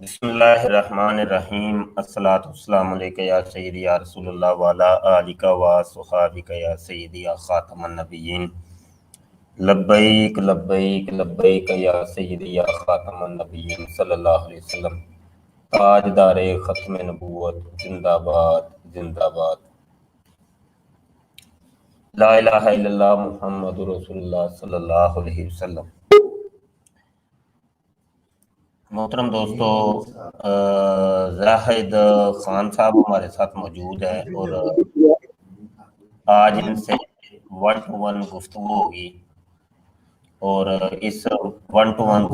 بسم اللہ الرحمن الرحیم الصلاۃ والسلام علیکہ یا سیدی یا رسول اللہ وعلا آلک و صحابک یا سیدی یا خاتم النبیین لبیک لبیک لبیک یا سیدی یا خاتم النبیین صلی اللہ علیہ وسلم۔ تاجدار ختم نبوت زندہ باد زندہ باد۔ لا الہ الا اللہ محمد رسول اللہ صلی اللہ علیہ وسلم۔ محترم دوستو، زاہد خان صاحب ہمارے ساتھ موجود ہیں اور آج ان سے 1-to-1 گفتگو ہوگی، اور اس 1-to-1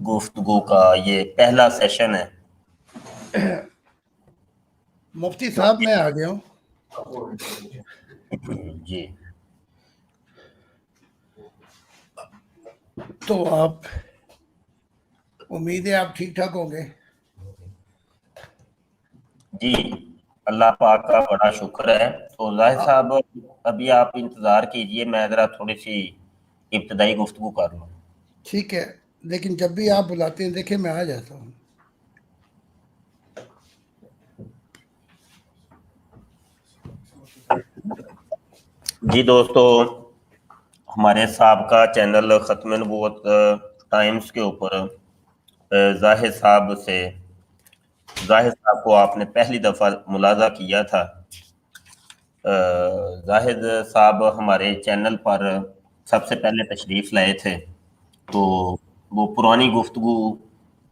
گفتگو کا یہ پہلا سیشن ہے۔ مفتی صاحب میں آ گیا ہوں جی، تو آپ امید ہے آپ ٹھیک ٹھاک ہوں گے؟ جی اللہ پاک کا بڑا شکر ہے۔ تو زاہد صاحب ابھی آپ انتظار کیجئے، میں ذرا تھوڑی سی ابتدائی گفتگو کر لوں۔ ٹھیک ہے، لیکن جب بھی آپ بلاتے ہیں دیکھیں میں آ جاتا ہوں۔ جی دوستو، ہمارے سابقہ چینل ختم نبوت ٹائمز کے اوپر زاہد صاحب کو آپ نے پہلی دفعہ ملاحظہ کیا تھا۔ زاہد صاحب ہمارے چینل پر سب سے پہلے تشریف لائے تھے، تو وہ پرانی گفتگو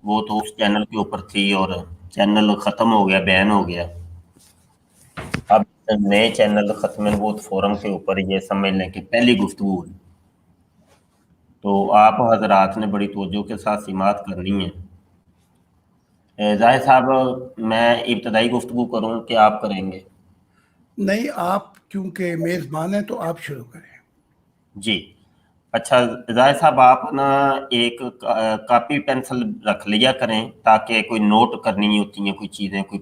وہ تو اس چینل کے اوپر تھی اور چینل ختم ہو گیا، بین ہو گیا۔ اب نئے چینل ختم نبوت فورم کے اوپر یہ سمجھ لیں کہ پہلی گفتگو ہوئی، تو آپ حضرات نے بڑی توجہ کے ساتھ سماعت کرنی ہے۔ زاہد صاحب، میں ابتدائی گفتگو کروں کہ آپ کریں گے؟ نہیں، آپ کیونکہ میزبان ہیں تو آپ شروع کریں۔ جی اچھا، زاہد صاحب آپ نا ایک کاپی پینسل رکھ لیا کریں، تاکہ کوئی نوٹ کرنی ہوتی ہیں کوئی چیزیں، کوئی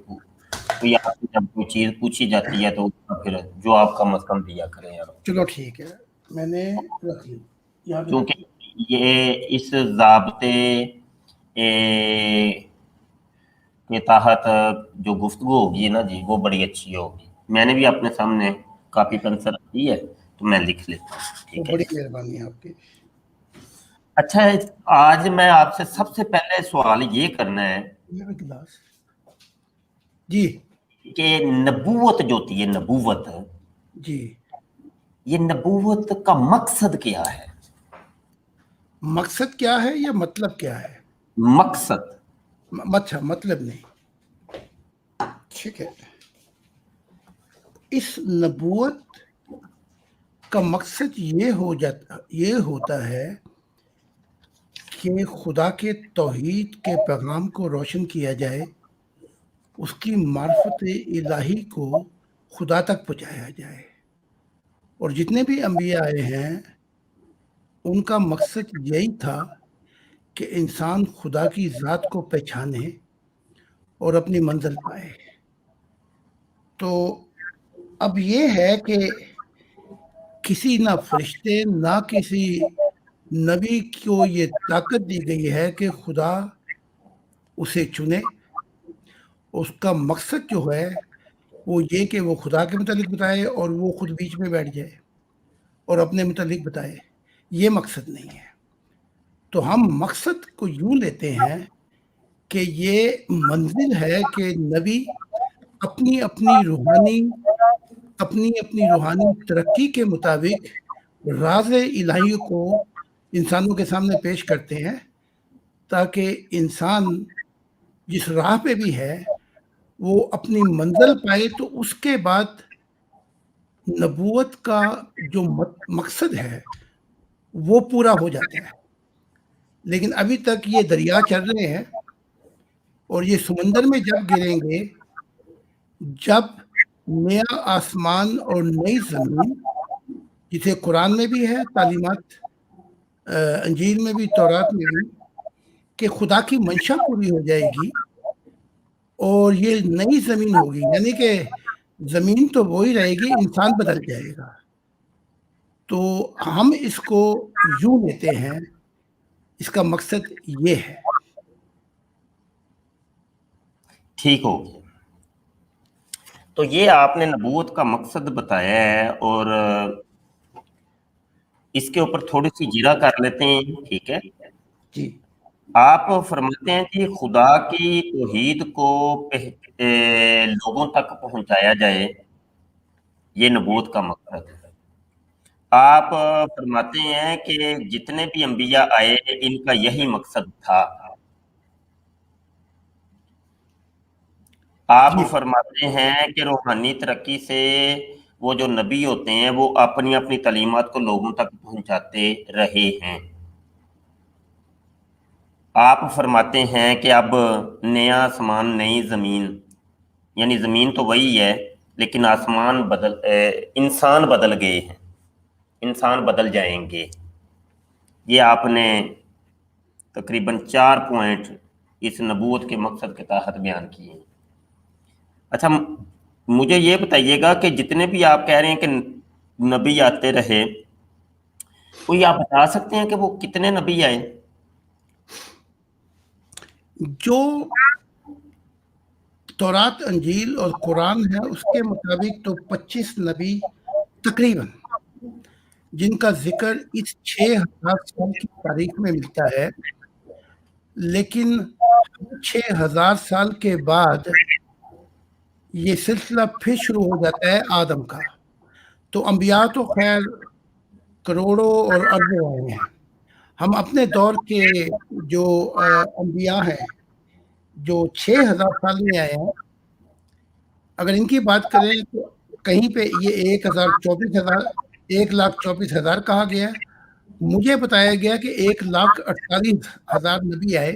آپ کو جب کوئی چیز پوچھی جاتی ہے تو پھر جو آپ کم از کم دیا کریں یار۔ چلو ٹھیک ہے، میں نے رکھ لی یہاں پہ۔ کیونکہ یہ اس ضابطے کے تحت جو گفتگو ہوگی نا جی، وہ بڑی اچھی ہوگی۔ میں نے بھی اپنے سامنے کاپی پینسل رکھی ہے تو میں لکھ لیتا ہوں، ٹھیک ہے؟ بڑی مہربانی آپ کی۔ اچھا، آج میں آپ سے سب سے پہلے سوال یہ کرنا ہے گلاس جی کہ نبوت جو ہوتی ہے، نبوت، جی، یہ نبوت کا مقصد کیا ہے؟ مقصد کیا ہے یا مطلب کیا ہے؟ مقصد، اچھا، مطلب نہیں، ٹھیک ہے۔ اس نبوت کا مقصد یہ ہوتا ہے کہ خدا کے توحید کے پیغام کو روشن کیا جائے، اس کی معرفت الہی کو خدا تک پہنچایا جائے۔ اور جتنے بھی انبیاء آئے ہیں ان کا مقصد یہی تھا کہ انسان خدا کی ذات کو پہچانے اور اپنی منزل پائے۔ تو اب یہ ہے کہ کسی نہ فرشتے نہ کسی نبی کو یہ طاقت دی گئی ہے کہ خدا اسے چنے۔ اس کا مقصد جو ہے وہ یہ کہ وہ خدا کے متعلق بتائے اور وہ خود بیچ میں بیٹھ جائے اور اپنے متعلق بتائے، یہ مقصد نہیں ہے۔ تو ہم مقصد کو یوں لیتے ہیں کہ یہ منزل ہے کہ نبی اپنی روحانی ترقی کے مطابق راز الہی کو انسانوں کے سامنے پیش کرتے ہیں، تاکہ انسان جس راہ پہ بھی ہے وہ اپنی منزل پائے۔ تو اس کے بعد نبوت کا جو مقصد ہے وہ پورا ہو جاتا ہے۔ لیکن ابھی تک یہ دریا چل رہے ہیں، اور یہ سمندر میں جب گریں گے، جب نیا آسمان اور نئی زمین، جسے قرآن میں بھی ہے، تعلیمات انجیل میں بھی، تورات میں بھی، کہ خدا کی منشا پوری ہو جائے گی اور یہ نئی زمین ہوگی، یعنی کہ زمین تو وہی رہے گی، انسان بدل جائے گا۔ تو ہم اس کو یوں لیتے ہیں، اس کا مقصد یہ ہے۔ ٹھیک ہو گیا. تو یہ آپ نے نبوت کا مقصد بتایا ہے اور اس کے اوپر تھوڑی سی جرا کر لیتے ہیں. ٹھیک ہے. جی آپ فرماتے ہیں کہ خدا کی توحید کو لوگوں تک پہنچایا جائے، یہ نبوت کا مقصد ہے. آپ فرماتے ہیں کہ جتنے بھی انبیاء آئے ان کا یہی مقصد تھا. آپ جی فرماتے ہیں کہ روحانی ترقی سے وہ جو نبی ہوتے ہیں وہ اپنی اپنی تعلیمات کو لوگوں تک پہنچاتے رہے ہیں. آپ فرماتے ہیں کہ اب نیا آسمان نئی زمین، یعنی زمین تو وہی ہے لیکن آسمان انسان بدل گئے ہیں، انسان بدل جائیں گے. یہ آپ نے تقریباً 4 پوائنٹ اس نبوت کے مقصد کے تحت بیان کیے ہیں. اچھا مجھے یہ بتائیے گا کہ جتنے بھی آپ کہہ رہے ہیں کہ نبی آتے رہے، کوئی آپ بتا سکتے ہیں کہ وہ کتنے نبی آئے؟ جو تورات انجیل اور قرآن ہے اس کے مطابق تو 25 نبی تقریباً جن کا ذکر اس 6000 سال کی تاریخ میں ملتا ہے، لیکن 6000 سال کے بعد یہ سلسلہ پھر شروع ہو جاتا ہے آدم کا. تو انبیاء تو خیر کروڑوں اور اربوں آئے ہیں. ہم اپنے دور کے جو انبیاء ہیں جو 6000 سال میں آئے ہیں، اگر ان کی بات کریں تو کہیں پہ یہ 1,24,000 کہا گیا ہے. مجھے بتایا گیا کہ 1,48,000 نبی آئے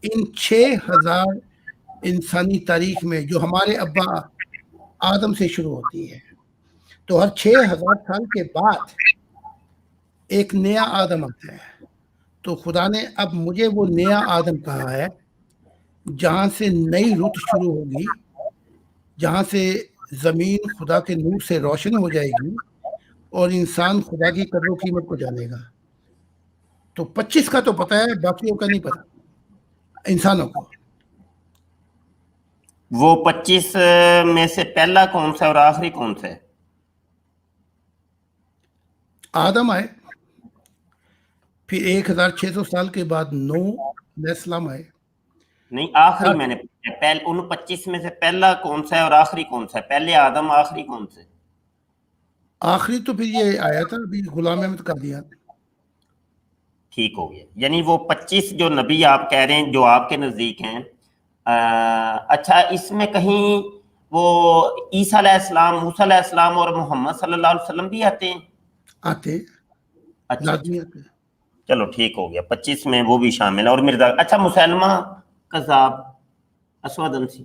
ان 6000 انسانی تاریخ میں جو ہمارے ابا آدم سے شروع ہوتی ہے. تو ہر 6000 سال کے بعد ایک نیا آدم آتا ہے. تو خدا نے اب مجھے وہ نیا آدم کہا ہے جہاں سے نئی رت شروع ہوگی، جہاں سے زمین خدا کے نور سے روشن ہو جائے گی اور انسان خدا کی قدر و قیمت کو جانے گا. تو 25 کا تو پتہ ہے، باقیوں کا نہیں پتہ انسانوں کو. وہ 25 میں سے پہلا کون سا اور آخری کون سا ہے؟ آدم آئے، پھر 1600 سال کے بعد نوح علیہ السلام آئے. نہیں، آخری میں نے پوچھا، ان 25 میں سے پہلا کون سا ہے اور آخری کون سا ہے؟ پہلے آدم، آخری کون سے؟ آخری تو پھر یہ آیا تھا ابھی غلام احمد قادیان. ٹھیک ہو گیا. یعنی وہ 25 جو نبی آپ کہہ رہے ہیں جو آپ کے نزدیک ہیں، اچھا اس میں کہیں وہ عیسیٰ علیہ السلام، موسیٰ علیہ السلام اور محمد صلی اللہ علیہ وسلم بھی آتے ہیں؟ آتے اچھا لازمی آتے. چلو ٹھیک ہو گیا. 25 میں وہ بھی شامل ہے اور مرزا. اچھا مسلمہ کذاب اسود انسی،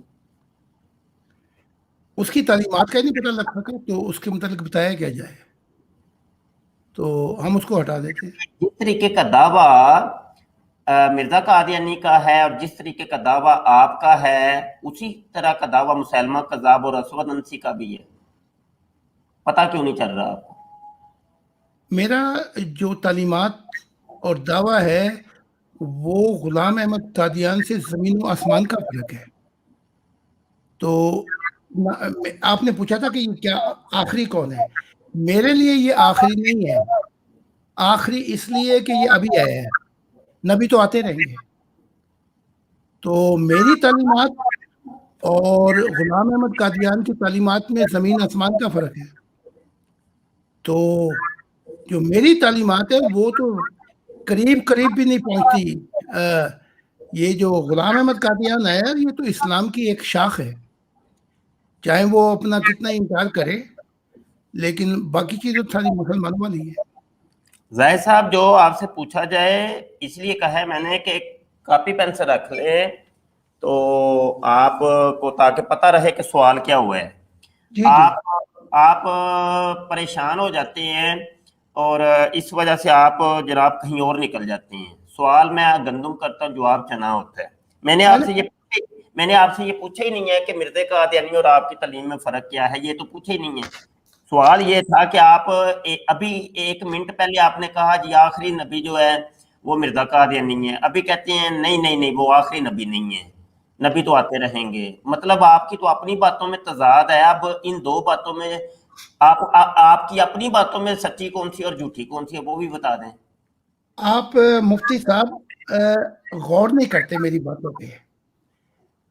اس کی تعلیمات کا ہی نہیں پتہ لگ سکا تو اس کے متعلق بتایا کیا جائے، تو ہم اس کو ہٹا دیتے ہیں. جس طریقے کا دعویٰ مرزا قادیانی کا ہے اور جس طریقے کا دعویٰ آپ کا ہے، اسی طرح کا دعویٰ مسلمہ کذاب اور اسود انسی کا بھی ہے. پتہ کیوں نہیں چل رہا آپ کو؟ میرا جو تعلیمات اور دعویٰ ہے وہ غلام احمد قادیان سے زمین و آسمان کا فرق ہے. تو آپ نے پوچھا تھا کہ یہ کیا آخری کون ہے. میرے لیے یہ آخری نہیں ہے. آخری اس لیے کہ یہ ابھی آیا ہے، نبی تو آتے رہیں گے. تو میری تعلیمات اور غلام احمد قادیان کی تعلیمات میں زمین آسمان کا فرق ہے. تو جو میری تعلیمات ہے وہ تو قریب بھی نہیں پہنچتی. یہ جو غلام احمد قادیان ہے یہ تو اسلام کی ایک شاخ ہے، چاہے وہ اپنا کتنا انکار کرے لیکن باقی چیزیں ساری مسلمانوں والی ہے. زاہد صاحب جو آپ سے پوچھا جائے اس لیے کہا ہے میں نے کہ ایک کاپی پین سے رکھ لیں تو آپ کو تاکہ پتہ رہے کہ سوال کیا ہوا ہے. جی جی آپ پریشان ہو جاتے ہیں اور اس وجہ سے آپ جناب کہیں اور نکل جاتے ہیں. سوال میں گندم کرتا ہوں، جواب چنا ہوتا ہے. میں نے آپ سے یہ پوچھا ہی نہیں ہے کہ مرزا قادیانی اور آپ کی تعلیم میں فرق کیا ہے، یہ تو پوچھا ہی نہیں ہے. سوال یہ تھا کہ آپ ابھی 1 منٹ پہلے آپ نے کہا جی آخری نبی جو ہے وہ مرزا قادیانی ہے، ابھی کہتے ہیں نہیں وہ آخری نبی نہیں ہے. نبی تو آتے رہیں گے، مطلب آپ کی تو اپنی باتوں میں تضاد ہے. اب ان دو باتوں میں آپ کی اپنی باتوں میں سچی کون سی اور جھوٹی کون سی ہے وہ بھی بتا دیں. آپ مفتی صاحب غور نہیں کرتے میری باتوں پہ،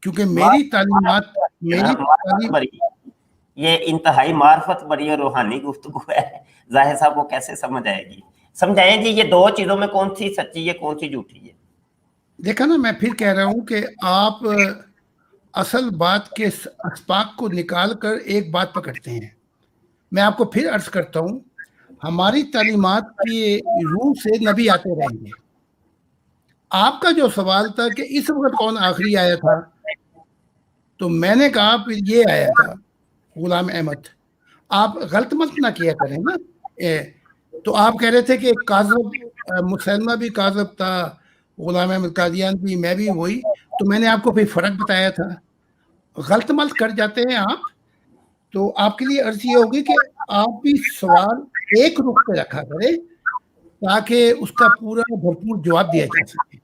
کیونکہ میری تعلیمات معرفت بڑی، یہ انتہائی معرفت بڑی اور روحانی گفتگو ہے. ظاہر صاحب وہ کیسے سمجھ آئے گی؟ سمجھائیں جی یہ دو چیزوں میں کون سی سچی ہے کون سی جھوٹی ہے. دیکھا نا، میں پھر کہہ رہا ہوں کہ آپ اصل بات کے اسباق کو نکال کر ایک بات پکڑتے ہیں. میں آپ کو پھر عرض کرتا ہوں، ہماری تعلیمات کی روح سے نبی آتے رہیں گے. آپ کا جو سوال تھا کہ اس وقت کون آخری آیا تھا، تو میں نے کہا پھر یہ آیا تھا غلام احمد. آپ غلط مت نہ کیا کریں نا. تو آپ کہہ رہے تھے کہ کاذب مسلمہ بھی کاذب تھا، غلام احمد قادیان بھی، میں بھی وہی. تو میں نے آپ کو پھر فرق بتایا تھا. غلط ملت کر جاتے ہیں آپ. تو آپ کے لیے عرض یہ ہوگی کہ آپ بھی سوال ایک رخ پہ رکھا کریں تاکہ اس کا پورا بھرپور جواب دیا جا سکے.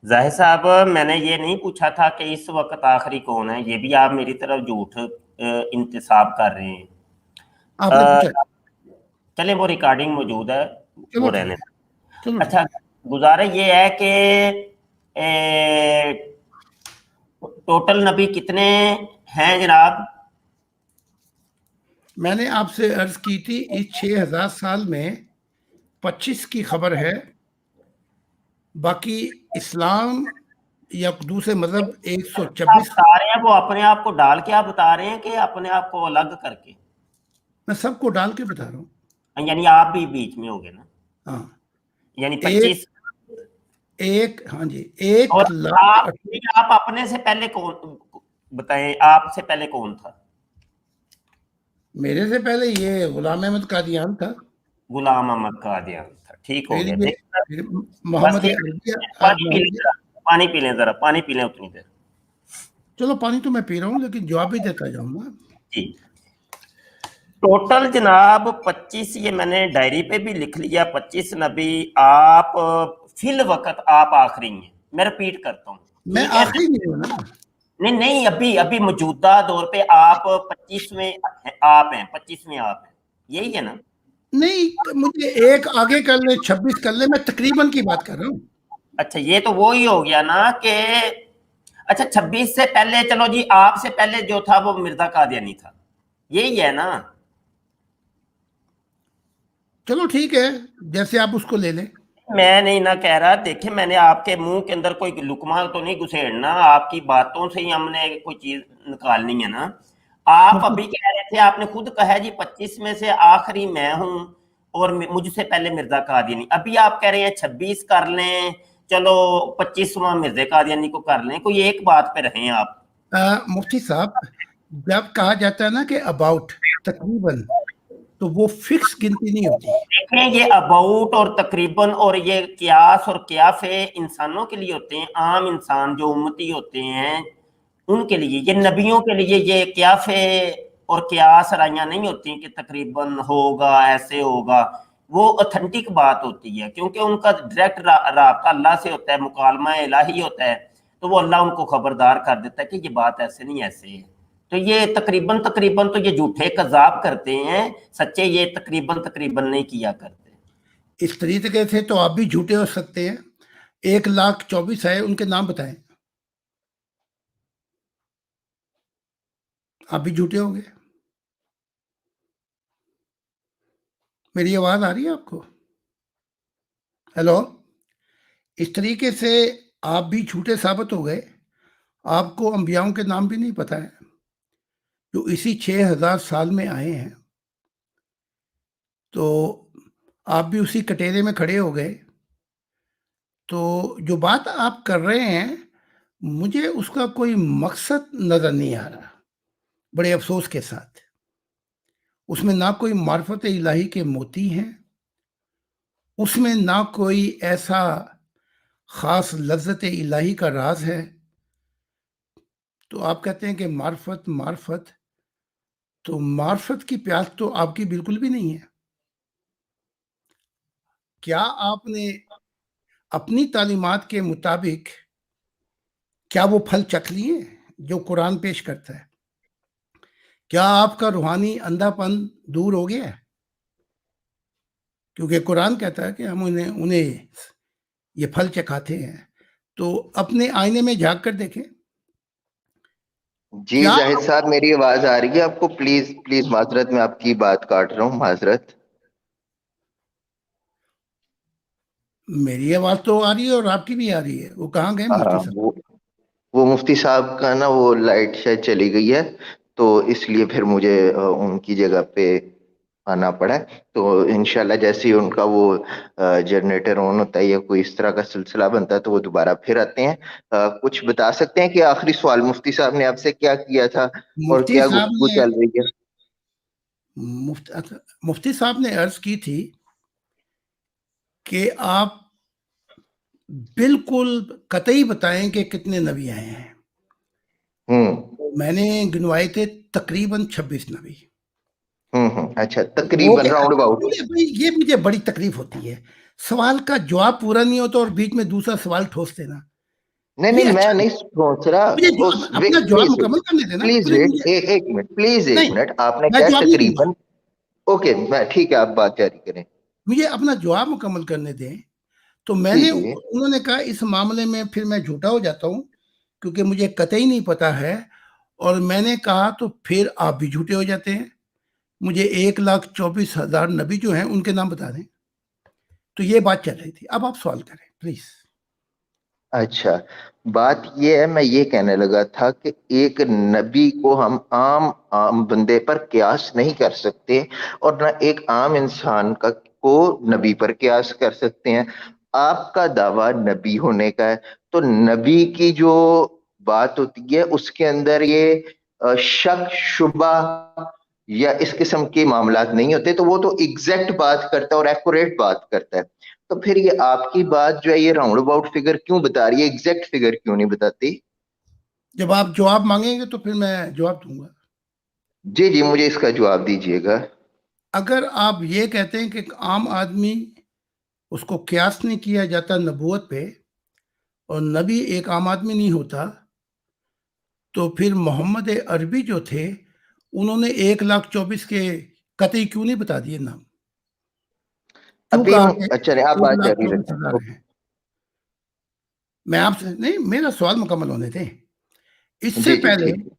ظاہر صاحب میں نے یہ نہیں پوچھا تھا کہ اس وقت آخری کون ہے، یہ بھی آپ میری طرف جھوٹ انتصاب کر رہے ہیں. آپ نے پوچھا. چلیں وہ ریکارڈنگ موجود ہے چلو وہ ٹھیک رہنے. ہے، چلو ٹھیک اچھا گزارش یہ ہے کہ ٹوٹل نبی کتنے ہیں جناب؟ میں نے آپ سے عرض کی تھی اس 6000 سال میں 25 کی خبر ہے، باقی اسلام یا دوسرے مذہب آپ 126. بتا رہے ہیں وہ اپنے آپ کو ڈال کے آپ بتا رہے ہیں کہ اپنے آپ کو الگ کر کے؟ میں سب کو ڈال کے بتا رہا ہوں. یعنی آپ بھی بیچ میں ہو گے نا، ہاں، یعنی ایک 25. ہاں جی، 1 اور لاکھ. آپ اپنے سے پہلے کون بتائیں، آپ سے پہلے کون تھا؟ میرے سے پہلے یہ غلام احمد قادیان تھا، غلام احمد قادیان تھا. ٹھیک ہو پھر گیا. پھر بس محمد عربی. پانی پی لیں ذرا، پانی پی لیں ذرا، پانی پی لیں اتنی دیر. چلو پانی تو میں پی رہا ہوں لیکن جواب بھی دیتا جاؤں گا. جی ٹوٹل جناب 25، یہ میں نے ڈائری پہ بھی لکھ لیا، 25 نبی. آپ فی الوقت آپ آخری ہیں. میں رپیٹ کرتا ہوں، میں ٹھیک ہے؟ آخری نہیں ہوں نا. نہیں ابھی موجودہ دور پہ آپ 25ویں آپ ہیں، 25ویں آپ ہیں، یہی ہے نا؟ نہیں، مجھے ایک آگے کر لے، 26 کر لے، میں تقریباً کی بات کر رہا ہوں. اچھا یہ تو وہی ہو گیا نا کہ اچھا 26 سے پہلے، چلو جی آپ سے پہلے جو تھا وہ مرزا قادیانی تھا، یہی ہے نا؟ چلو ٹھیک ہے، جیسے آپ اس کو لے لیں. میں نہیں نہ کہہ رہا، دیکھیں میں نے آپ کے منہ کے اندر کوئی لکما تو نہیں گھسیڑنا، آپ کی باتوں سے ہی ہم نے کوئی چیز نکالنی ہے نا. آپ ابھی کہہ رہے تھے، آپ نے خود کہا جی 25 میں سے آخری میں ہوں اور مجھ سے پہلے مرزا قادیانی. ابھی آپ کہہ رہے ہیں 26 کر لیں، چلو 25واں مرزا قادیانی کو کر لیں. کوئی ایک بات پہ رہیں آپ. مفتی صاحب، جب کہا جاتا ہے نا کہ اباؤٹ تقریباً، تو وہ فکس گنتی نہیں ہوتی. دیکھیں یہ اباؤٹ اور تقریباً اور یہ قیاس اور قیافے انسانوں کے لیے ہوتے ہیں، عام انسان جو امتی ہوتے ہیں ان کے لیے. یہ نبیوں کے لیے یہ قیافے اور قیاس رائیاں نہیں ہوتی کہ تقریباً ہوگا ایسے ہوگا. وہ اتھنٹک بات ہوتی ہے کیونکہ ان کا ڈائریکٹ رابطہ اللہ سے ہوتا ہے، مکالمہ الہی ہوتا ہے، تو وہ اللہ ان کو خبردار کر دیتا ہے کہ یہ بات ایسے نہیں ایسے ہے. تو یہ تقریباً تو یہ جھوٹے کذاب کرتے ہیں، سچے یہ تقریباً نہیں کیا کرتے. اس طریقے سے تو آپ بھی جھوٹے ہو سکتے ہیں. 1,24,000 ہے، ان کے نام بتائیں. آپ بھی جھوٹے ہو گئے. میری آواز آ رہی ہے آپ کو؟ ہیلو. اس طریقے سے آپ بھی جھوٹے ثابت ہو گئے. آپ کو انبیاؤں کے نام بھی نہیں پتہ ہے جو اسی 6000 سال میں آئے ہیں. تو آپ بھی اسی کٹیرے میں کھڑے ہو گئے. تو جو بات آپ کر رہے ہیں مجھے اس کا کوئی مقصد نظر نہیں آ رہا، بڑے افسوس کے ساتھ. اس میں نہ کوئی معرفت الہی کے موتی ہیں، اس میں نہ کوئی ایسا خاص لذت الہی کا راز ہے. تو آپ کہتے ہیں کہ معرفت، تو معرفت کی پیاس تو آپ کی بالکل بھی نہیں ہے. کیا آپ نے اپنی تعلیمات کے مطابق کیا وہ پھل چکھ لیے جو قرآن پیش کرتا ہے؟ کیا آپ کا روحانی اندھا پن دور ہو گیا ہے؟ کیونکہ قرآن کہتا ہے کہ ہم انہیں یہ پھل چکھاتے ہیں. تو اپنے آئینے میں جھانک کر دیکھیں. جی کیا زاہد صاحب میری آواز آ رہی ہے آپ کو؟ پلیز پلیز معذرت، میں آپ کی بات کاٹ رہا ہوں، معذرت. میری آواز تو آ رہی ہے اور آپ کی بھی آ رہی ہے. وہ کہاں گئے مفتی ہاں صاحب؟ وہ مفتی صاحب کا نا وہ لائٹ شاید چلی گئی ہے، تو اس لیے پھر مجھے ان کی جگہ پہ آنا پڑا ہے. تو انشاءاللہ جیسے ہی ان کا وہ جنریٹر آن ہوتا ہے یا کوئی اس طرح کا سلسلہ بنتا ہے تو وہ دوبارہ پھر آتے ہیں. کچھ بتا سکتے ہیں کہ آخری سوال مفتی صاحب نے آپ سے کیا کیا تھا اور مفتی کیا صاحب گفتگو نے چل رہی ہے؟ مفتی صاحب نے عرض کی تھی کہ آپ بالکل قطعی بتائیں کہ کتنے نبی آئے ہیں. میں نے گنوائے تھے تقریباً 26 نبی. اچھا، تقریباً راؤنڈ اباؤٹ. یہ مجھے بڑی تکلیف ہوتی ہے، سوال کا جواب پورا نہیں ہوتا اور بیچ میں دوسرا سوال ٹھوس دینا. نہیں یہ نہیں، میں اچھا نہیں سوچ رہا. مجھے اپنا جواب مکمل کرنے دینا. پلیز ویٹ، ایک منٹ پلیز، ایک نہیں، منٹ. آپ نے میں کیا جواب نہیں دوں گا. تقریباً؟ اوکے، میں ٹھیک ہے، آپ بات جاری کریں. مجھے اپنا جواب مکمل کرنے دیں. تو میں جی نے جی انہوں نے کہا اس معاملے میں پھر میں جھوٹا ہو جاتا ہوں کیونکہ مجھے قطعی نہیں پتا ہے. اور میں نے کہا تو پھر آپ بھی جھوٹے ہو جاتے ہیں. مجھے 1,24,000 نبی جو ہیں ان کے نام بتا دیں. تو یہ بات چل رہی تھی. اب آپ سوال کریں پلیز. اچھا، بات یہ ہے، میں یہ کہنے لگا تھا کہ ایک نبی کو ہم عام بندے پر قیاس نہیں کر سکتے اور نہ ایک عام انسان کو نبی پر قیاس کر سکتے ہیں. آپ کا دعویٰ نبی ہونے کا ہے تو نبی کی جو بات ہوتی ہے اس کے اندر یہ شک شبہ یا اس قسم کے معاملات نہیں ہوتے، تو وہ تو ایگزیکٹ بات کرتا ہے اور ایکوریٹ بات کرتا ہے. تو پھر یہ آپ کی بات جو ہے یہ راؤنڈ اباؤٹ فگر کیوں بتا رہی ہے؟ ایگزیکٹ فگر کیوں نہیں بتاتی؟ جب آپ جواب مانگیں گے تو پھر میں جواب دوں گا. جی جی، مجھے اس کا جواب دیجئے گا. اگر آپ یہ کہتے ہیں کہ ایک عام آدمی اس کو قیاس نہیں کیا جاتا نبوت پہ اور نبی ایک عام آدمی نہیں ہوتا، تو پھر محمد عربی جو تھے انہوں نے 1,24,000 کے قطعی کیوں نہیں بتا دیے نام؟ کیوں ابھی کہا کہ اچھا نہیں، آپ بات جاری رکھیں. 1,24,000 ہیں؟ میں آپ سے نہیں، میرا سوال مکمل ہونے دیں. اس سے جی جی پہلے ٹھیک.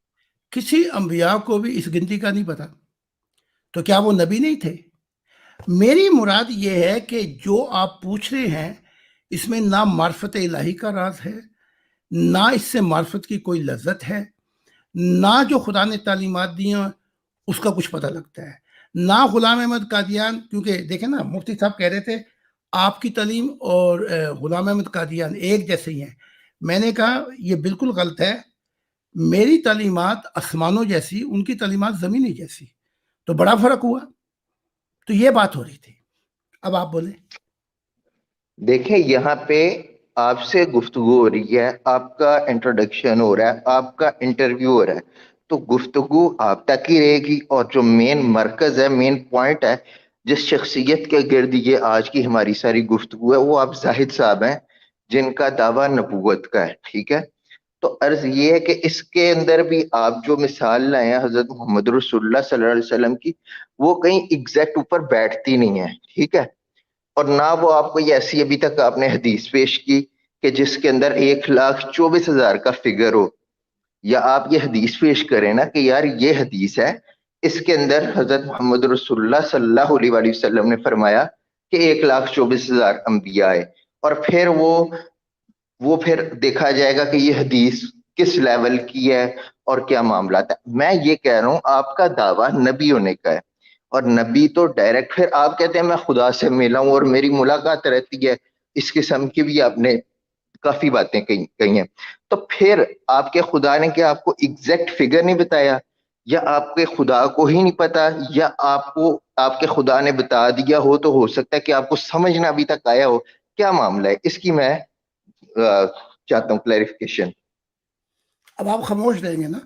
کسی انبیاء کو بھی اس گنتی کا نہیں پتا، تو کیا وہ نبی نہیں تھے؟ میری مراد یہ ہے کہ جو آپ پوچھ رہے ہیں اس میں نہ معرفت الہی کا راز ہے، نہ اس سے معرفت کی کوئی لذت ہے، نہ جو خدا نے تعلیمات دی ہیں اس کا کچھ پتہ لگتا ہے، نہ غلام احمد قادیان. کیونکہ دیکھیں نا، مفتی صاحب کہہ رہے تھے آپ کی تعلیم اور غلام احمد قادیان ایک جیسے ہی ہیں. میں نے کہا یہ بالکل غلط ہے. میری تعلیمات آسمانوں جیسی، ان کی تعلیمات زمینی جیسی، تو بڑا فرق ہوا. تو یہ بات ہو رہی تھی. اب آپ بولیں. دیکھیں یہاں پہ آپ سے گفتگو ہو رہی ہے، آپ کا انٹروڈکشن ہو رہا ہے، آپ کا انٹرویو ہو رہا ہے، تو گفتگو آپ تک ہی رہے گی. اور جو مین مرکز ہے، مین پوائنٹ ہے جس شخصیت کے گرد یہ آج کی ہماری ساری گفتگو ہے، وہ آپ زاہد صاحب ہیں جن کا دعویٰ نبوت کا ہے. ٹھیک ہے، تو عرض یہ ہے کہ اس کے اندر بھی آپ جو مثال لائے ہیں حضرت محمد رسول اللہ صلی اللہ علیہ وسلم کی، وہ کہیں ایگزیکٹ اوپر بیٹھتی نہیں ہے. ٹھیک ہے، اور نہ وہ آپ کو یہ ایسی ابھی تک آپ نے حدیث پیش کی کہ جس کے اندر 1,24,000 کا فگر ہو، یا آپ یہ حدیث پیش کریں نا کہ یار یہ حدیث ہے، اس کے اندر حضرت محمد رسول اللہ صلی اللہ علیہ وآلہ وسلم نے فرمایا کہ 1,24,000 انبیاء آئے، اور پھر وہ پھر دیکھا جائے گا کہ یہ حدیث کس لیول کی ہے اور کیا معاملات ہے. میں یہ کہہ رہا ہوں آپ کا دعویٰ نبی ہونے کا ہے، اور نبی تو ڈائریکٹ، پھر آپ کہتے ہیں میں خدا سے ملا ہوں اور میری ملاقات رہتی ہے، اس قسم کی بھی آپ نے کافی باتیں کہی ہیں. تو پھر آپ کے خدا نے کیا آپ کو ایگزیکٹ فگر نہیں بتایا، یا آپ کے خدا کو ہی نہیں پتا، یا آپ کو آپ کے خدا نے بتا دیا ہو تو ہو سکتا ہے کہ آپ کو سمجھنا ابھی تک آیا ہو؟ کیا معاملہ ہے اس کی میں چاہتا ہوں کلیریفیکیشن. اب آپ خاموش رہیں گے نا،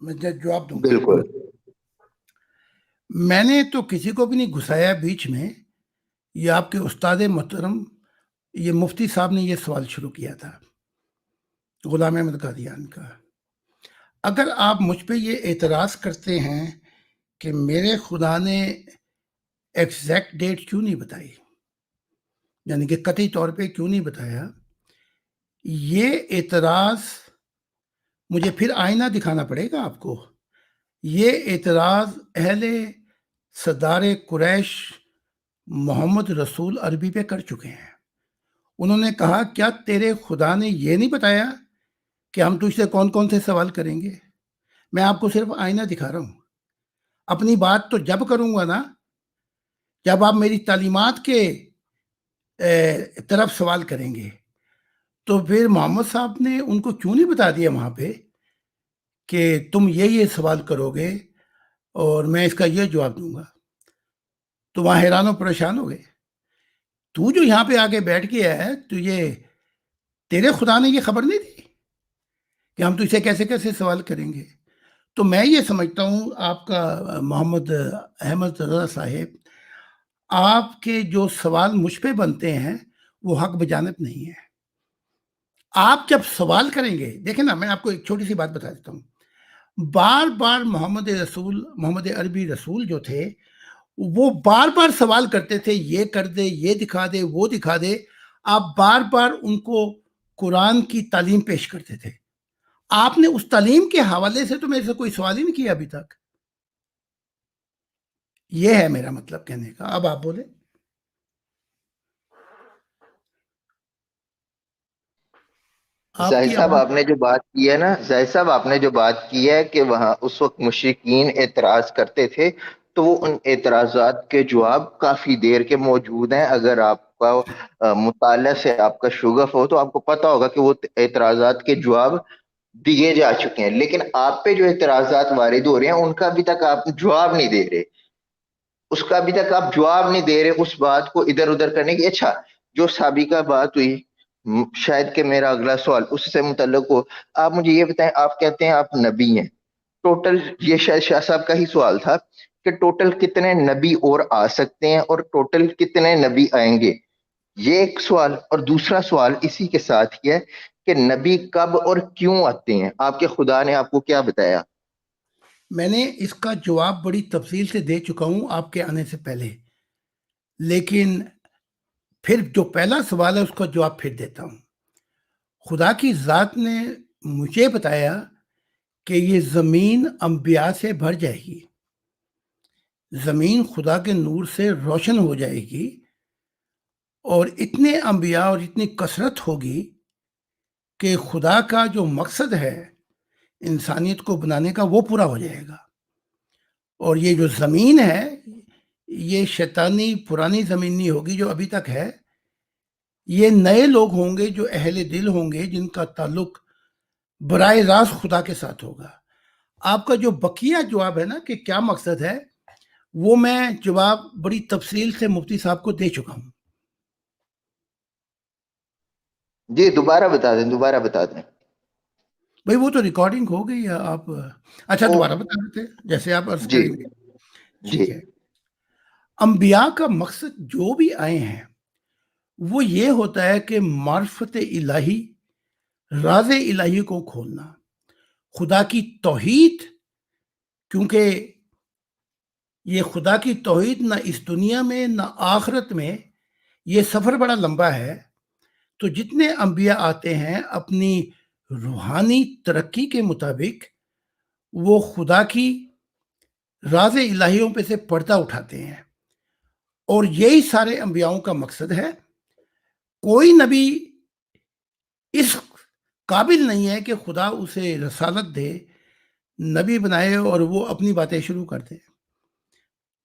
میں جواب دوں گا. بالکل. میں نے تو کسی کو بھی نہیں گھسایا بیچ میں. یہ آپ کے استاد محترم یہ مفتی صاحب نے یہ سوال شروع کیا تھا. غلام احمد قادیان کا. اگر آپ مجھ پہ یہ اعتراض کرتے ہیں کہ میرے خدا نے ایگزیکٹ ڈیٹ کیوں نہیں بتائی، یعنی کہ قطعی طور پہ کیوں نہیں بتایا، یہ اعتراض مجھے پھر آئینہ دکھانا پڑے گا آپ کو. یہ اعتراض اہل سردار قریش محمد رسول عربی پہ کر چکے ہیں. انہوں نے کہا کیا تیرے خدا نے یہ نہیں بتایا کہ ہم تجھ سے کون کون سے سوال کریں گے؟ میں آپ کو صرف آئینہ دکھا رہا ہوں. اپنی بات تو جب کروں گا نا جب آپ میری تعلیمات کے طرف سوال کریں گے. تو پھر محمد صاحب نے ان کو کیوں نہیں بتا دیا وہاں پہ کہ تم یہ سوال کرو گے اور میں اس کا یہ جواب دوں گا؟ تو وہاں حیران و پریشان ہو گئے. تو جو یہاں پہ آگے بیٹھ گیا ہے تو یہ تیرے خدا نے یہ خبر نہیں دی کہ ہم تجھ سے کیسے کیسے سوال کریں گے؟ تو میں یہ سمجھتا ہوں آپ کا محمد احمد رضا صاحب، آپ کے جو سوال مجھ پہ بنتے ہیں وہ حق بجانب نہیں ہے. آپ جب سوال کریں گے، دیکھیں نا، میں آپ کو ایک چھوٹی سی بات بتا دیتا ہوں. بار بار محمد عربی رسول جو تھے وہ بار بار سوال کرتے تھے، یہ کر دے، یہ دکھا دے، وہ دکھا دے. آپ بار بار ان کو قرآن کی تعلیم پیش کرتے تھے. آپ نے اس تعلیم کے حوالے سے تو میرے سے کوئی سوال ہی نہیں کیا ابھی تک. یہ ہے میرا مطلب کہنے کا. اب آپ بولیں. زاہد صاحب آپ نے جو بات کی ہے نا، زاہد صاحب آپ نے جو بات کی ہے کہ وہاں اس وقت مشرکین اعتراض کرتے تھے، تو وہ ان اعتراضات کے جواب کافی دیر کے موجود ہیں. اگر آپ کا مطالعہ سے آپ کا شغف ہو تو آپ کو پتا ہوگا کہ وہ اعتراضات کے جواب دیے جا چکے ہیں. لیکن آپ پہ جو اعتراضات وارد ہو رہے ہیں ان کا ابھی تک آپ جواب نہیں دے رہے. اس کا ابھی تک آپ جواب نہیں دے رہے اس بات کو ادھر ادھر کرنے کی. اچھا، جو سابقہ بات ہوئی، شاید کہ میرا اگلا سوال اس سے متعلق ہو. آپ مجھے یہ بتائیں، آپ کہتے ہیں آپ نبی ہیں. ٹوٹل یہ شاید شاہ صاحب کا ہی سوال تھا کہ ٹوٹل کتنے نبی اور آ سکتے ہیں اور ٹوٹل کتنے نبی آئیں گے، یہ ایک سوال. اور دوسرا سوال اسی کے ساتھ یہ ہے کہ نبی کب اور کیوں آتے ہیں؟ آپ کے خدا نے آپ کو کیا بتایا؟ میں نے اس کا جواب بڑی تفصیل سے دے چکا ہوں آپ کے آنے سے پہلے، لیکن پھر جو پہلا سوال ہے اس کا جواب پھر دیتا ہوں. خدا کی ذات نے مجھے بتایا کہ یہ زمین انبیاء سے بھر جائے گی، زمین خدا کے نور سے روشن ہو جائے گی، اور اتنے انبیاء اور اتنی کثرت ہوگی کہ خدا کا جو مقصد ہے انسانیت کو بنانے کا وہ پورا ہو جائے گا. اور یہ جو زمین ہے یہ شیطانی پرانی زمین نہیں ہوگی جو ابھی تک ہے. یہ نئے لوگ ہوں گے جو اہل دل ہوں گے، جن کا تعلق براہ راست خدا کے ساتھ ہوگا. آپ کا جو بقیہ جواب ہے نا کہ کیا مقصد ہے، وہ میں جواب بڑی تفصیل سے مفتی صاحب کو دے چکا ہوں. جی دوبارہ بتا دیں، دوبارہ بتا دیں. بھئی وہ تو ریکارڈنگ ہو گئی ہے. آپ اچھا دوبارہ بتا دیتے جیسے آپ عرض جی کریں گے. جی ٹھیک ہے. انبیاء کا مقصد جو بھی آئے ہیں وہ یہ ہوتا ہے کہ معرفت الہی، راز الہی کو کھولنا، خدا کی توحید. کیونکہ یہ خدا کی توحید نہ اس دنیا میں نہ آخرت میں، یہ سفر بڑا لمبا ہے. تو جتنے انبیاء آتے ہیں اپنی روحانی ترقی کے مطابق وہ خدا کی راز الہیوں پہ سے پردہ اٹھاتے ہیں، اور یہی سارے انبیاؤں کا مقصد ہے. کوئی نبی اس قابل نہیں ہے کہ خدا اسے رسالت دے، نبی بنائے اور وہ اپنی باتیں شروع کر دے.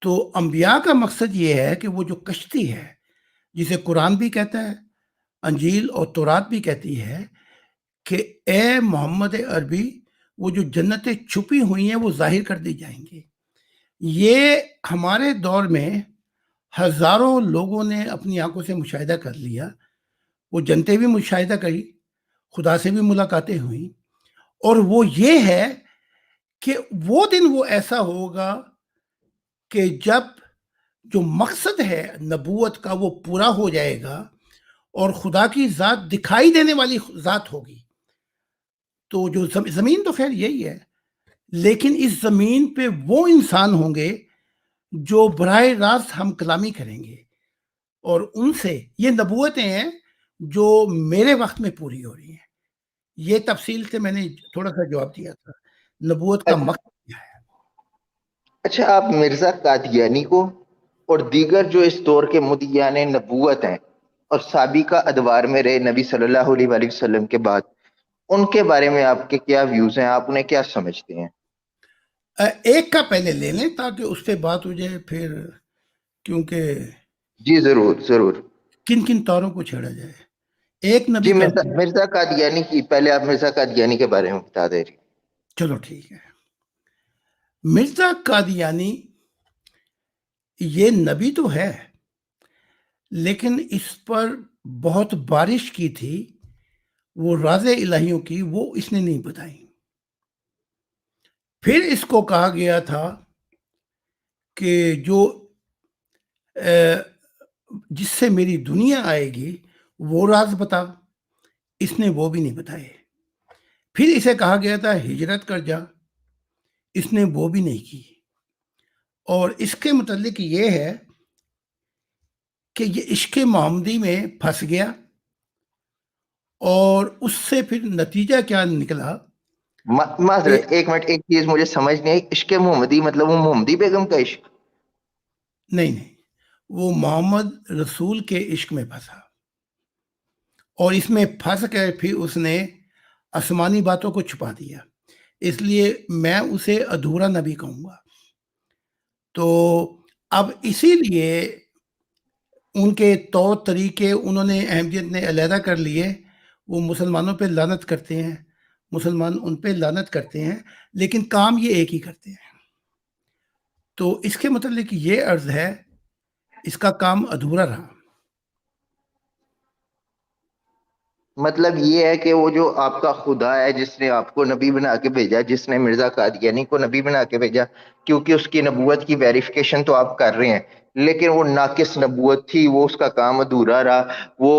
تو انبیاء کا مقصد یہ ہے کہ وہ جو کشتی ہے جسے قرآن بھی کہتا ہے، انجیل اور تورات بھی کہتی ہے کہ اے محمد عربی، وہ جو جنتیں چھپی ہوئی ہیں وہ ظاہر کر دی جائیں گی. یہ ہمارے دور میں ہزاروں لوگوں نے اپنی آنکھوں سے مشاہدہ کر لیا. وہ جنتیں بھی مشاہدہ کری، خدا سے بھی ملاقاتیں ہوئیں. اور وہ یہ ہے کہ وہ دن وہ ایسا ہوگا کہ جب جو مقصد ہے نبوت کا وہ پورا ہو جائے گا اور خدا کی ذات دکھائی دینے والی ذات ہوگی. تو جو زمین تو خیر یہی ہے، لیکن اس زمین پہ وہ انسان ہوں گے جو براہ راست ہم کلامی کریں گے، اور ان سے یہ نبوتیں ہیں جو میرے وقت میں پوری ہو رہی ہیں. یہ تفصیل سے میں نے تھوڑا سا جواب دیا تھا، نبوت کا مقصد کیا ہے. اچھا، آپ مرزا قادیانی کو اور دیگر جو اس دور کے مدعیان نبوت ہیں اور سابقہ ادوار میں رہے نبی صلی اللہ علیہ وآلہ وسلم کے بعد، ان کے بارے میں آپ کے کیا ویوز ہیں؟ آپ انہیں کیا سمجھتے ہیں؟ ایک کا پہلے لے لیں تاکہ اس پہ بات ہو جائے پھر، کیونکہ جی ضرور ضرور. کن کن تاروں کو چھیڑا جائے. ایک جی نبی کا، مرزا قادیانی کی، پہلے آپ مرزا قادیانی کے بارے میں بتا دے رہی. چلو ٹھیک ہے. مرزا قادیانی یہ نبی تو ہے، لیکن اس پر بہت بارش کی تھی، وہ راز الہیوں کی وہ اس نے نہیں بتائی. پھر اس کو کہا گیا تھا کہ جو جس سے میری دنیا آئے گی وہ راز بتا، اس نے وہ بھی نہیں بتائے. پھر اسے کہا گیا تھا ہجرت کر جا، اس نے وہ بھی نہیں کی. اور اس کے متعلق یہ ہے کہ یہ عشق محمدی میں پھنس گیا، اور اس سے پھر نتیجہ کیا نکلا. معذرت، ایک منٹ، ایک چیز مجھے سمجھ نہیں آئی. عشق محمدی مطلب وہ محمدی بیگم کا عشق؟ نہیں، وہ محمد رسول کے عشق میں پھنسا، اور اس میں پھنس کر پھر اس نے آسمانی باتوں کو چھپا دیا. اس لیے میں اسے ادھورا نبی کہوں گا. تو اب اسی لیے ان کے طور طریقے انہوں نے احمدیت نے علیحدہ کر لیے. وہ مسلمانوں پہ لعنت کرتے ہیں، مسلمان ان پہ لعنت کرتے ہیں، لیکن کام یہ ایک ہی کرتے ہیں. تو اس کے متعلق یہ عرض ہے، اس کا کام ادھورا رہا. مطلب یہ ہے کہ وہ جو آپ کا خدا ہے جس نے آپ کو نبی بنا کے بھیجا، جس نے مرزا قادیانی کو نبی بنا کے بھیجا، کیونکہ اس کی نبوت کی ویریفیکیشن تو آپ کر رہے ہیں، لیکن وہ ناقص نبوت تھی، وہ اس کا کام ادھورا رہا، وہ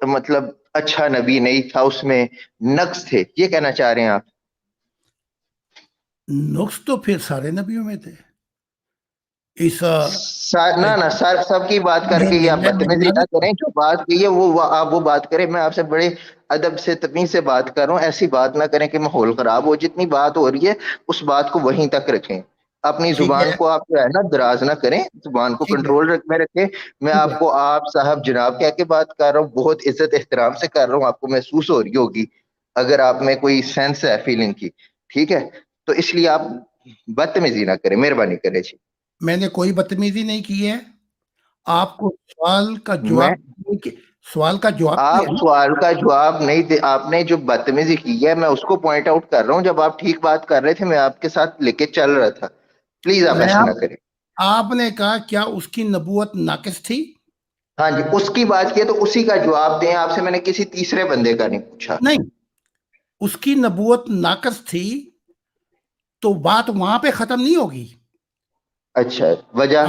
مطلب اچھا نبی نہیں تھا، اس میں نقص تھے، یہ کہنا چاہ رہے ہیں آپ؟ نقص تو پھر سارے نبیوں میں تھے. عیسیٰ، نہ سر، سب کی بات کر کے یہ آپ بدتمیزی نہ کریں. جو بات کی ہے وہ آپ وہ بات کریں. میں آپ سے بڑے ادب سے تمیز سے بات کر رہا ہوں. ایسی بات نہ کریں کہ ماحول خراب ہو. جتنی بات ہو رہی ہے اس بات کو وہیں تک رکھیں. اپنی زبان کو آپ جو ہے نا دراز نہ کریں، زبان کو کنٹرول میں رکھیں. میں آپ کو آپ صاحب جناب کہہ کے بات کر رہا ہوں، بہت عزت احترام سے کر رہا ہوں. آپ کو محسوس ہو رہی ہوگی اگر آپ میں کوئی سینس ہے فیلنگ کی، ٹھیک ہے؟ تو اس لیے آپ بدتمیزی نہ کریں، مہربانی کریں. جی میں نے کوئی بدتمیزی نہیں کی ہے. آپ کو سوال کا جواب آپ سوال کا جواب نہیں دے. آپ نے جو بدتمیزی کی ہے میں اس کو پوائنٹ آؤٹ کر رہا ہوں. جب آپ ٹھیک بات کر رہے تھے میں آپ کے ساتھ لے کے چل رہا تھا. پلیز آپ ایسا نہ کریں. آپ نے کہا کیا اس کی نبوت ناقص تھی؟ ہاں جی، اس کی بات کی تو اسی کا جواب دیں. آپ سے میں نے کسی تیسرے بندے کا نہیں پوچھا. نہیں، اس کی نبوت ناقص تھی تو بات وہاں پہ ختم نہیں ہوگی. اچھا، وجہ؟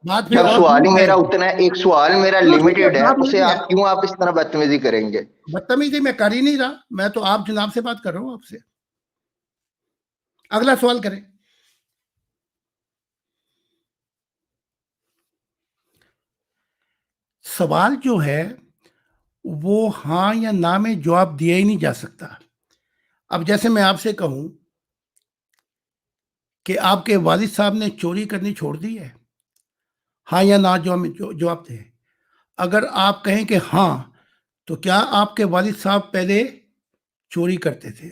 بات پھر جب اور سوال ہی دور میرا جائے گی. اتنا ہے، ایک سوال میرا لمیٹڈ ہے، اسے آپ کیوں آپ اس طرح بدتمیزی کریں گے؟ بدتمیزی میں کر ہی نہیں رہا. میں تو آپ جناب سے بات کر رہا ہوں. آپ سے اگلا سوال کریں. سوال جو ہے وہ ہاں یا نہ میں جواب دیا ہی نہیں جا سکتا. اب جیسے میں آپ سے کہوں کہ آپ کے والد صاحب نے چوری کرنی چھوڑ دی ہے، ہاں یا نہ جواب دیں. اگر آپ کہیں کہ ہاں تو کیا آپ کے والد صاحب پہلے چوری کرتے تھے؟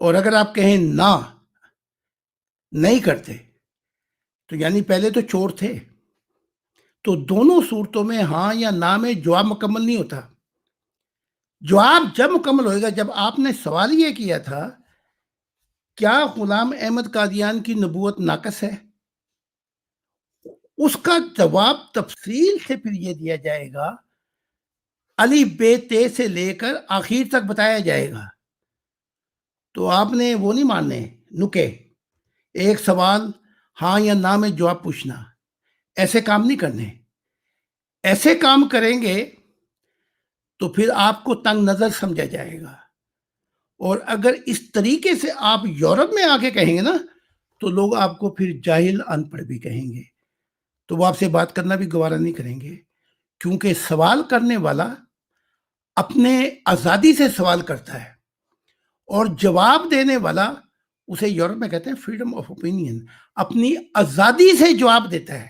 اور اگر آپ کہیں نہ نہیں کرتے تو یعنی پہلے تو چور تھے. تو دونوں صورتوں میں ہاں یا نہ میں جواب مکمل نہیں ہوتا. جواب جب مکمل ہوئے گا جب آپ نے سوال یہ کیا تھا کیا غلام احمد قادیان کی نبوت ناقص ہے. اس کا جواب تفصیل سے پھر یہ دیا جائے گا، علی بے تے سے لے کر آخر تک بتایا جائے گا. تو آپ نے وہ نہیں ماننے نکے، ایک سوال ہاں یا نہ میں جواب پوچھنا، ایسے کام نہیں کرنے. ایسے کام کریں گے تو پھر آپ کو تنگ نظر سمجھا جائے گا، اور اگر اس طریقے سے آپ یورپ میں آ کے کہیں گے نا تو لوگ آپ کو پھر جاہل ان پڑھ بھی کہیں گے، تو وہ آپ سے بات کرنا بھی گوارا نہیں کریں گے، کیونکہ سوال کرنے والا اپنے آزادی سے سوال کرتا ہے اور جواب دینے والا اسے یورپ میں کہتے ہیں فریڈم آف اوپینین، اپنی آزادی سے جواب دیتا ہے۔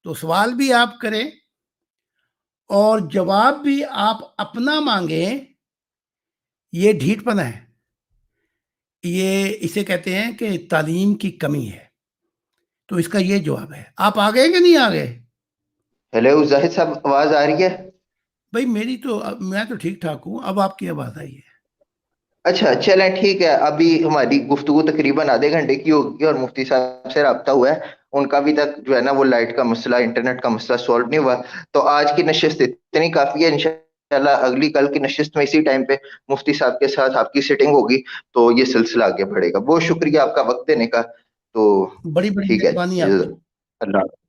تو سوال بھی آپ کریں اور جواب بھی آپ اپنا مانگیں، یہ ڈھیٹ پنا ہے، یہ اسے کہتے ہیں کہ تعلیم کی کمی ہے۔ تو اس کا یہ جواب ہے۔ آپ آ گئے کہ نہیں آ گئے؟ ہیلو زاہد صاحب، آواز آ رہی ہے؟ بھائی میری تو، میں تو ٹھیک ٹھاک ہوں، اب آپ کی آواز آئی ہے۔ اچھا چلیں ٹھیک ہے، ابھی ہماری گفتگو تقریباً آدھے گھنٹے کی ہوگی اور مفتی صاحب سے رابطہ ہوا ہے، ان کا ابھی تک جو ہے نا وہ لائٹ کا مسئلہ، انٹرنیٹ کا مسئلہ سولو نہیں ہوا۔ تو آج کی نشست اتنی کافی ہے، انشاءاللہ اگلی کل کی نشست میں اسی ٹائم پہ مفتی صاحب کے ساتھ آپ کی سیٹنگ ہوگی تو یہ سلسلہ آگے بڑھے گا۔ بہت شکریہ آپ کا وقت دینے کا۔ تو بڑی بڑی ٹھیک ہے، مہربانی آپ کی۔ اللہ